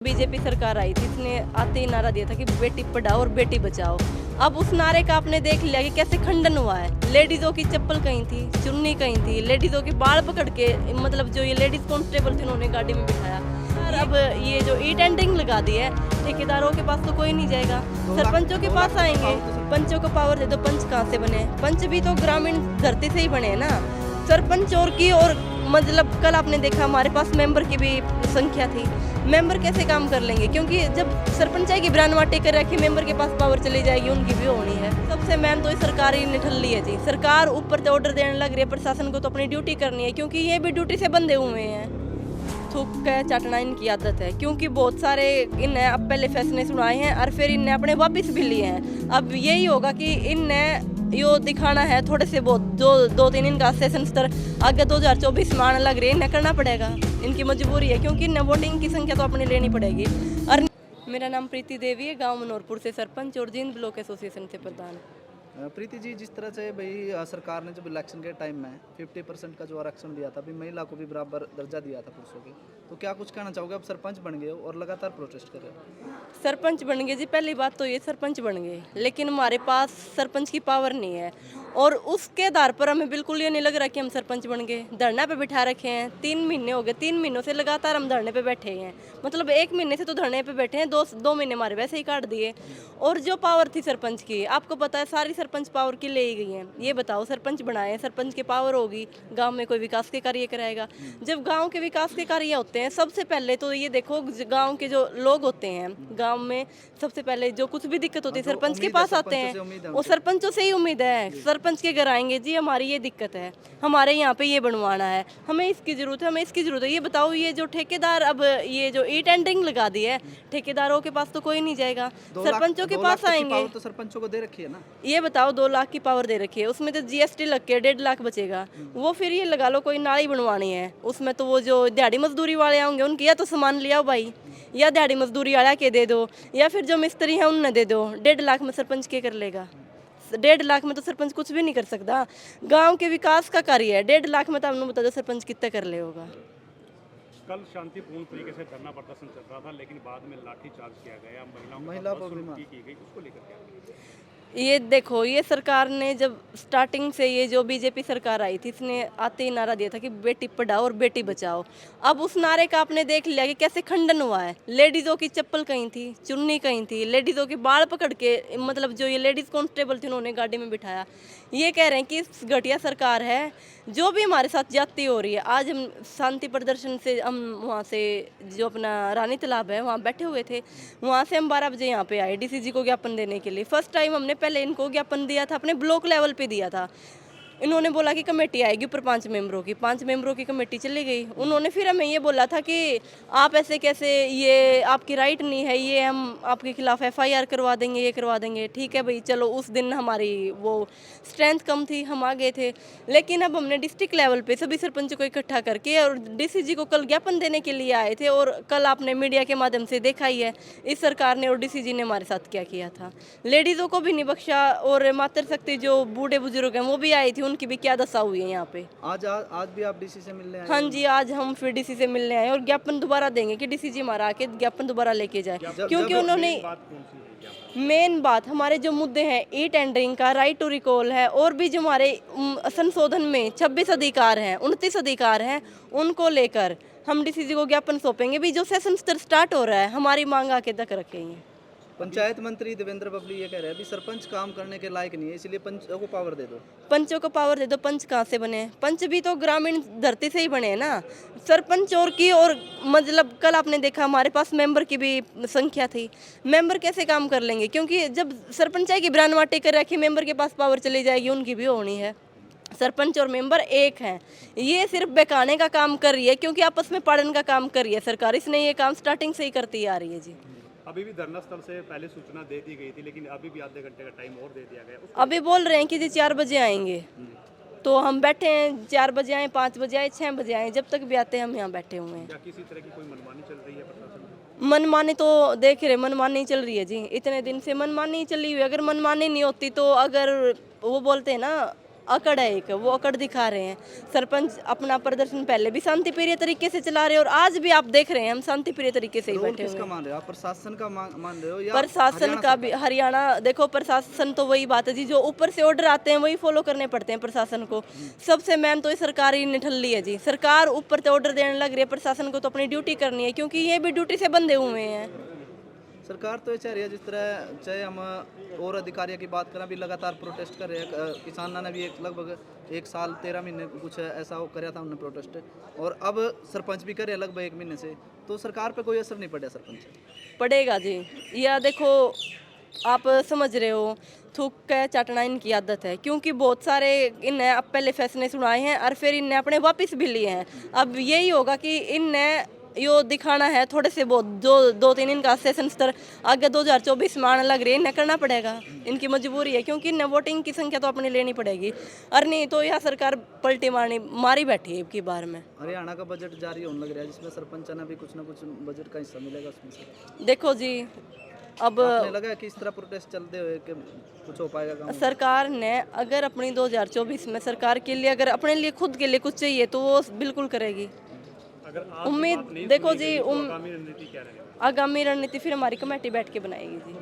BJP सरकार आई थी, इसने आते ही नारा दिया था कि बेटी पढ़ाओ और बेटी बचाओ। अब उस नारे का आपने देख लिया कि कैसे खंडन हुआ है। लेडीजों की चप्पल कहीं थी, चुन्नी कहीं थी, लेडीजों के बाल पकड़ के मतलब जो ये लेडीज कांस्टेबल थे उन्होंने गाड़ी में बिठाया। और अब ये जो ई टेंडरिंग लगा दी है, ठेकेदारों के पास तो कोई नहीं जाएगा, सरपंचों के पास आएंगे। पंचों को पावर दे दो, पंच कहाँ से बने? पंच भी तो ग्रामीण धरती से ही बने हैं ना। सरपंच और की और मतलब कल आपने देखा हमारे पास मेंबर की भी संख्या थी, मेंबर कैसे काम कर लेंगे? क्योंकि जब सरपंचाई की ब्रानवाटी कर रखी, मेंबर के पास पावर चली जाएगी, उनकी भी होनी है। सबसे मेन तो सरकार ही निठल्ली है जी। सरकार ऊपर से ऑर्डर देने लग रही है, प्रशासन को तो अपनी ड्यूटी करनी है, क्योंकि ये भी ड्यूटी से बंधे हुए हैं। थूक के चाटना इनकी आदत है, क्योंकि बहुत सारे इनने अब पहले फैसले सुनाए हैं और फिर इनने अपने वापस भी लिए हैं। अब यही होगा कि इनने यो दिखाना है थोड़े से बहुत, जो 2-3 इनका सेशन स्तर आगे 2024 में आने लग रही है, इन्हें करना पड़ेगा, इनकी मजबूरी है, क्योंकि इन्हें वोटिंग की संख्या तो अपनी लेनी पड़ेगी। और मेरा नाम प्रीति देवी है, गांव मनोरपुर से सरपंच और जींद ब्लॉक एसोसिएशन से प्रधान। प्रीति जी, जिस तरह से भाई सरकार ने जब इलेक्शन के टाइम में 50% का जो आरक्षण दिया था, अभी महिला को भी बराबर दर्जा दिया था पुरुषों के, तो क्या कुछ कहना चाहोगे? अब सरपंच बन गए हो और लगातार प्रोटेस्ट कर रहे हो। सरपंच बन गए जी, पहली बात तो ये सरपंच बन गए, लेकिन हमारे पास सरपंच की पावर नहीं है और उसके आधार पर हमें बिल्कुल ये नहीं लग रहा कि हम सरपंच बन गए। धरना पे बिठा रखे हैं, 3 महीने हो गए, 3 महीनों से लगातार हम धरने पे बैठे हैं। मतलब 1 महीने से तो धरने पे बैठे हैं, 2 महीने हमारे वैसे ही काट दिए। और जो पावर थी सरपंच की, आपको पता है सारी सरपंच पावर की ले ही गई है। ये बताओ, सरपंच बनाए, सरपंच की पावर होगी, गाँव में कोई विकास के कार्य कराएगा? जब गाँव के विकास के कार्य होते हैं, सबसे पहले तो ये देखो गाँव के जो लोग होते हैं, गाँव में सबसे पहले जो कुछ भी दिक्कत होती है सरपंच के पास आते हैं। वो सरपंचों से ही उम्मीद है, सरपंच के घर आएंगे, जी हमारी ये दिक्कत है, हमारे यहाँ पे ये बनवाना है, हमें इसकी जरूरत है, हमें इसकी जरूरत है। ये बताओ, ये जो ठेकेदार अब ये जो ई टेंडरिंग लगा दी है, ठेकेदारों के पास तो कोई नहीं जाएगा, सरपंचों के पास आएंगे। तो सरपंचों को दे रखी है ना। ये बताओ, 2 लाख की पावर दे रखी है, उसमें तो जीएसटी लग के 1.5 लाख बचेगा। वो फिर ये लगा लो कोई नाली बनवानी है, उसमें तो वो जो दिहाड़ी मजदूरी वाले होंगे उनकी या तो सामान लिया भाई, या दिहाड़ी मजदूरी वाला के दे दो, या फिर जो मिस्त्री है उन्हें दे दो। 1.5 लाख में सरपंच क्या कर लेगा? 1.5 लाख में तो सरपंच कुछ भी नहीं कर सकता। गांव के विकास का कार्य है, 1.5 लाख में तो आपने बता दो सरपंच कितना कर ले होगा। कल शांतिपूर्ण तरीके से धरना प्रदर्शन चल रहा था, लेकिन बाद में लाठीचार्ज किया गया, महिला को भी की गई, उसको लेकर क्या? ये देखो, ये सरकार ने जब स्टार्टिंग से ये जो बीजेपी सरकार आई थी, इसने आते ही नारा दिया था कि बेटी पढ़ाओ और बेटी बचाओ। अब उस नारे का आपने देख लिया कि कैसे खंडन हुआ है। लेडीजों की चप्पल कहीं थी, चुन्नी कहीं थी, लेडीजों के बाल पकड़ के मतलब जो ये लेडीज कांस्टेबल थे उन्होंने गाड़ी में बिठाया। ये कह रहे हैं कि इस घटिया सरकार है, जो भी हमारे साथ जाती हो रही है। आज हम शांति प्रदर्शन से हम वहाँ से जो अपना रानी तालाब है वहाँ बैठे हुए थे, वहाँ से हम 12 बजे यहाँ पे आए डीसीजी को ज्ञापन देने के लिए। फर्स्ट टाइम हमने पहले इनको ज्ञापन दिया था, अपने ब्लॉक लेवल पे दिया था। इन्होंने बोला कि कमेटी आएगी ऊपर 5 मेंबरों की, 5 मेंबरों की कमेटी चली गई। उन्होंने फिर हमें ये बोला था कि आप ऐसे कैसे, ये आपकी राइट नहीं है, ये हम आपके खिलाफ एफआईआर करवा देंगे, ये करवा देंगे। ठीक है भाई, चलो उस दिन हमारी वो स्ट्रेंथ कम थी, हम आ गए थे। लेकिन अब हमने डिस्ट्रिक्ट लेवल पे सभी सरपंचों को इकट्ठा करके और डीसीजी को कल ज्ञापन देने के लिए आए थे। और कल आपने मीडिया के माध्यम से देखा ही है इस सरकार ने और डीसीजी ने हमारे साथ क्या किया था। लेडीज़ों को भी नहीं बख्शा और मातृशक्ति जो बूढ़े बुजुर्ग हैं वो भी आई थी, उनकी भी क्या दशा हुई है यहाँ पे। आज भी आप डीसी से मिलने आए? हाँ जी, आज हम फिर डीसी से मिलने आए और ज्ञापन दोबारा देंगे कि डीसीजी हमारा आके ज्ञापन दोबारा लेके जाए, क्योंकि उन्होंने मेन बात हमारे जो मुद्दे हैं, ई टेंडरिंग का, राइट टू रिकॉल है, और भी जो हमारे संशोधन में 26 अधिकार हैं, 29 अधिकार हैं, उनको लेकर हम डीसीजी को ज्ञापन सौंपेंगे। भी जो सेशन स्टार्ट हो रहा है, हमारी मांग आके तक रखेंगे। पंचायत मंत्री देवेंद्र बबली ये कह रहे हैं अभी सरपंच काम करने के लायक नहीं है, इसलिए पंचों को पावर दे दो। पंचों को पावर दे दो, पंच कहाँ से बने? पंच भी तो ग्रामीण धरती से ही बने हैं ना। सरपंच और की और मतलब कल आपने देखा हमारे पास मेंबर की भी संख्या थी, मेंबर कैसे काम कर लेंगे? क्योंकि जब सरपंचाई की ब्रानवाटी कर रखी, मेंबर के पास पावर चली जाएगी, उनकी भी होनी है। सरपंच और मेंबर एक हैं। ये सिर्फ बहकाने का काम कर रही है, क्योंकि आपस में पाड़न का काम कर रही है सरकार। इसने ये काम स्टार्टिंग से ही करती आ रही है जी। अभी भी धरना स्थल से पहले सूचना दे दी गई थी, लेकिन अभी भी आधे घंटे का टाइम और दे दिया गया। अभी बोल रहे हैं कि जी 4 बजे आएंगे, तो हम बैठे हैं, 4 बजे आए, 5 बजे आए, 6 बजे आए, जब तक भी आते हैं हम यहाँ बैठे हुए हैं। क्या किसी तरह की कोई मनमानी चल रही है प्रशासन? मनमानी तो देख रहे, मनमानी चल रही है जी, इतने दिन से मनमानी चली हुई। अगर मनमानी नहीं होती तो, अगर वो बोलते हैं ना अकड़ है एक, वो अकड़ दिखा रहे हैं। सरपंच अपना प्रदर्शन पहले भी शांतिप्रिय तरीके से चला रहे हैं और आज भी आप देख रहे हैं हम शांतिप्रिय तरीके से ही रोल बैठे हुए किसका हैं। मान रहे हो आप? प्रशासन का मान रहे हो या प्रशासन हरियाणा का भी, हरियाणा देखो प्रशासन तो वही बात है जी, जो ऊपर से ऑर्डर आते हैं वही फॉलो करने पड़ते हैं प्रशासन को। सबसे मेन तो ये सरकार ही निठल्ली है जी, सरकार ऊपर से ऑर्डर देने लग रही है, प्रशासन को तो अपनी ड्यूटी करनी है क्योंकि ये भी ड्यूटी से बंधे हुए हैं। सरकार तो ये चाह रही है जिस तरह चाहे हम और अधिकारियों की बात करें, अभी लगातार प्रोटेस्ट कर रहे हैं। किसानों ने भी लगभग 1 साल 13 महीने कुछ ऐसा वो कराया था उन्होंने प्रोटेस्ट, और अब सरपंच भी करे लगभग 1 महीने से, तो सरकार पे कोई असर नहीं पड़ा सरपंच पड़ेगा जी। या देखो आप समझ रहे हो, थूक के चाटना इनकी आदत है क्योंकि बहुत सारे इनने अब पहले फैसले सुनाए हैं और फिर इनने अपने वापस भी लिए हैं। अब यही होगा कि इनने यो दिखाना है थोड़े से बहुत, जो 2-3 इनका सेशन स्तर आगे 2024 में आने लग रही है, इन्हें करना पड़ेगा, इनकी मजबूरी है क्योंकि इन्हें वोटिंग की संख्या तो अपनी लेनी पड़ेगी, और नहीं तो यह सरकार पलटी मारी बैठी है की बार में। हरियाणा का बजट जारी होने लग रहा है जिसमें सरपंच ने भी कुछ ना कुछ बजट का हिस्सा मिलेगा उसमें से। देखो जी अब आपने लगा कि इस तरह प्रोटेस्ट चलते हुए कि कुछ हो पाएगा काम? सरकार ने अगर अपनी 2024 में सरकार के लिए अगर अपने लिए खुद के लिए कुछ चाहिए तो वो बिल्कुल करेगी। अगर आज उम्मीद बात नहीं देखो सुनी जी गई तो आगामी रणनीति क्या रहेगी? आगामी रणनीति फिर हमारी कमेटी बैठ के बनाएगी जी।